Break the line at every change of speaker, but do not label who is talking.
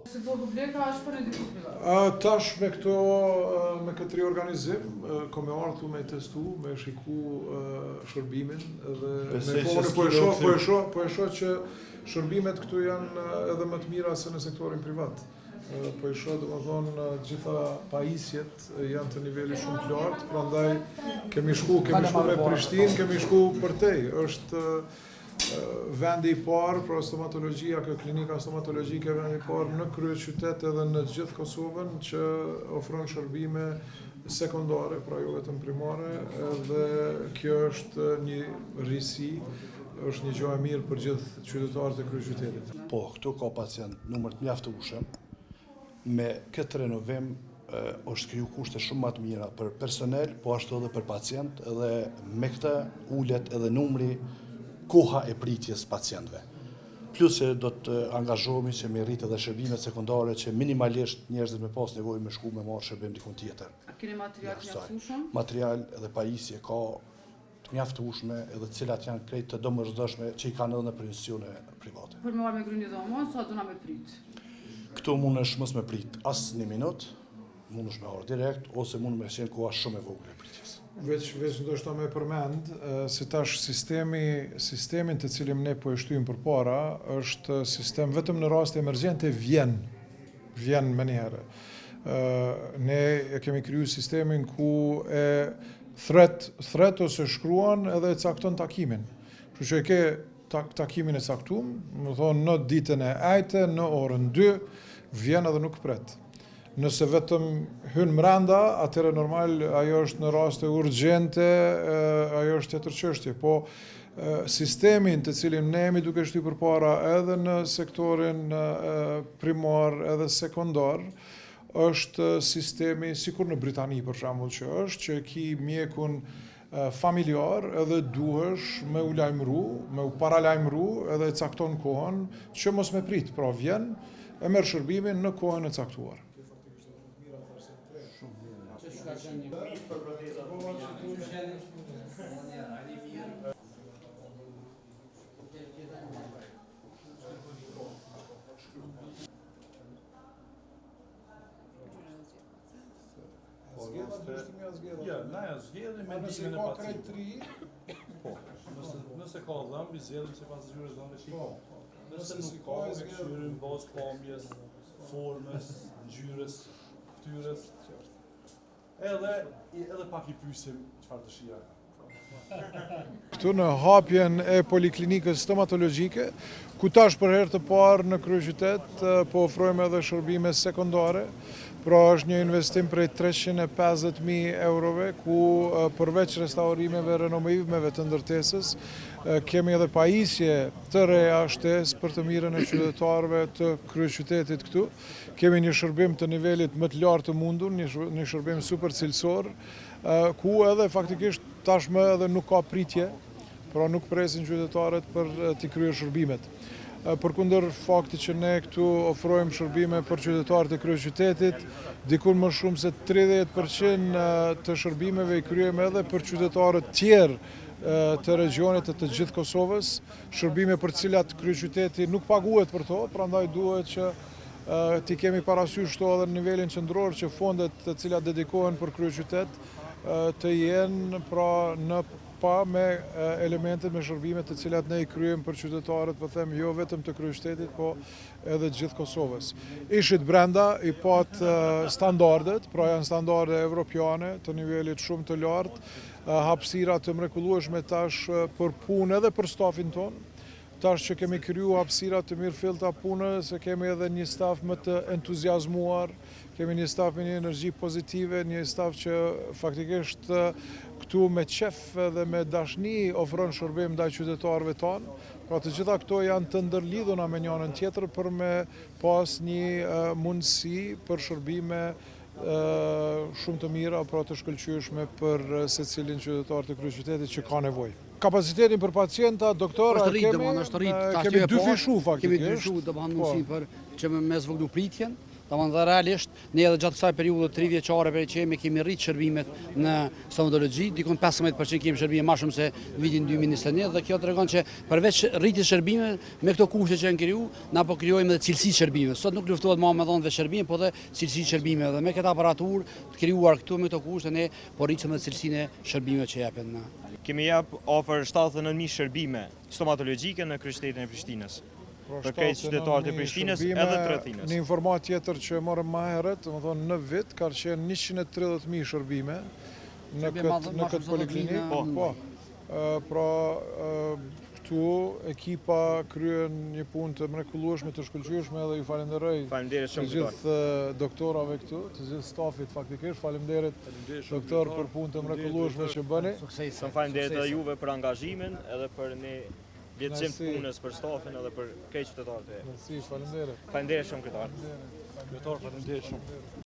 Se do publika është për një diku privat?
Tash me këtë riorganizim, me ardhu me testu, me shiku shërbimin dhe po e shoh që shërbimet këtu janë edhe më të mira se në sektorin privat. Po e shoh domethënë gjitha pajisjet janë të nivelit shumë të lartë, prandaj kemi shku me Prishtinë, kemi shku përtej. Është vendi i parë për stomatologjia, klinika stomatologjike vendi i parë në kryeqytet edhe në gjithë Kosovën që ofron shërbime sekondare, pra jo vetëm primare, dhe kjo është një rrisi, është një gjë e mirë për gjithë qytetarët e kryeqytetit.
Po, këtu ka pacient numër të mjaftueshëm. Me këtë renovim është kriju kushte shumë më të mira për personel, po ashtu edhe për pacient, edhe me këtë ulet edhe numri koha e pritjes pacientëve. Plus se do të angazhohemi që me rritë edhe shërbimet sekundare që minimalisht njerëzit me pas nevojë me shku me marrë shërbim dikun tjetër.
A keni material të mjaftueshëm?
Material edhe pajisje ka të mjaftueshme edhe cilat janë krejt të domosdoshme që i kanë edhe në institucione private.
Për me marrë me gryni dhomën, sa duna me prit?
Këtu mundesh mos me prit as një minutë, mundesh me ardhur direkt ose mund me qenë koha shumë e vogël e pritjes.
Veç ndoshta me përmend, si tash sistemin të cilin ne po e shtyjmë përpara është sistem vetëm në raste emergjente vjen menjëherë. Ne e kemi kriju sistemin ku e thret ose shkruan edhe e cakton takimin. Kështu që e ke takimin e caktuar, më thonë në ditën e ajte, në orën 2, vjen edhe nuk pret. Nëse vetëm hyn mrenda, atëherë normal ajo është në raste urgjente, ajo është tjetër çështje, po sistemin të cilin ne jemi duke shtyr përpara edhe në sektorin primar edhe sekondar, është sistemi sikur në Britani për shembull që ki mjekun familjar edhe duhesh me u lajmëru, me u paralajmëru edhe e cakton kohën që mos me prit, pra vjen e merr shërbimin në kohën e caktuar.
Ja, na ja zgjedhim me ndihmën e pacientit. Po, nëse ka dhëmb, i zgjedhim sipas zgjuarës dhëmbëve që ka. Nëse nuk ka, me këshyrim bazë pamjes, formës, ngjyrës, fytyrës, edhe pak i pyesim çfarë dëshira ka.
Këtu në hapjen e poliklinikës stomatologjike, ku tash për herë të parë në kryeqytet po ofrojmë edhe shërbime sekondare. Pra është një investim prej 350.000 eurove, ku përveç restaurimeve, renovimeve të ndërtesës, kemi edhe pajisje të reja shtesë për të mirën e qytetarëve të kryeqytetit këtu. Kemi një shërbim të nivelit më të lartë të mundur, një shërbim super cilësor, ku edhe faktikisht tashmë edhe nuk ka pritje, pra nuk presin qytetarët për t'i kryer shërbimet. Përkundër fakti që ne këtu ofrojmë shërbime për qytetarët e kryeqytetit, diku më shumë se 30% të shërbimeve i kryejmë edhe për qytetarët tjerë të regionit të gjithë Kosovës, shërbime për cilat kryeqyteti nuk paguhet për to, prandaj duhet që ti kemi parasysh to edhe në nivelin qendror që fondet të cilat dedikohen për kryeqytet të jenë pra në pa me elementet me shërbimet të cilat ne i kryejmë për qytetarët, po them jo vetëm të kryeqytetit, po edhe gjithë Kosovës. Ishit brenda i pat standardet, pra janë standarde evropiane të nivelit shumë të lartë, hapësira të mrekullueshme tash për punë edhe për stafin tonë. Tash që kemi kriju hapësira të mirëfillta punë, se kemi edhe një staf më të entuziazmuar, kemi një staf me një energji pozitive, një staf që faktikisht këtu me qef dhe me dashni ofron shërbim ndaj qytetarëve tonë. Pra të gjitha këto janë të ndërlidhuna me njënën tjetër për me pas një mundësi për shërbime shumë të mira, pra të shkëlqyeshme për secilin qytetar të kryeqytetit që ka nevojë. Kapacitetin për pacienta, doktora, kemi dy fishu faktikisht.
Kemi dy fishu, domethënë mundësi për që me zvogëlu pritjen, Domethënë dhe realisht ne edhe gjatë kësaj periudhe 3 vjeçare për që kemi rritë shërbimet në stomatologji, dikon 15% kemi shërbime më shumë se vitin 2021 dhe kjo tregon që përveç rritjes shërbimeve me këto kushte që janë kriju, na po krijojmë edhe cilësi shërbimeve. Sot nuk luftohet më me dhënë shërbime, po dhe cilësi shërbimeve dhe me këtë aparaturë të krijuar këtu me këto kushte ne po rrisim edhe cilësinë e shërbimeve që japen na.
Kemi jap ofër 79.000 shërbime stomatologjike në kryeqytetin e Prishtinës. Për këtë qytetarët e Prishtinës edhe të rrethinës.
Një informat tjetër që morëm më herët, domethënë në vit ka qenë 130.000 shërbime në këtë poliklinikë. Po. Pra këtu ekipa kryen një punë të mrekullueshme, të shkëlqyeshme dhe ju falenderoj të gjithë doktorave këtu, të gjithë stafit faktikisht. Faleminderit doktor për punën të mrekullueshme që bëni.
Faleminderit edhe juve për angazhimin edhe për një lehtësim të punës për stafin edhe për krejt qytetarët e.
Faleminderit.
Faleminderit shumë kryetar.
Kryetar, faleminderit shumë.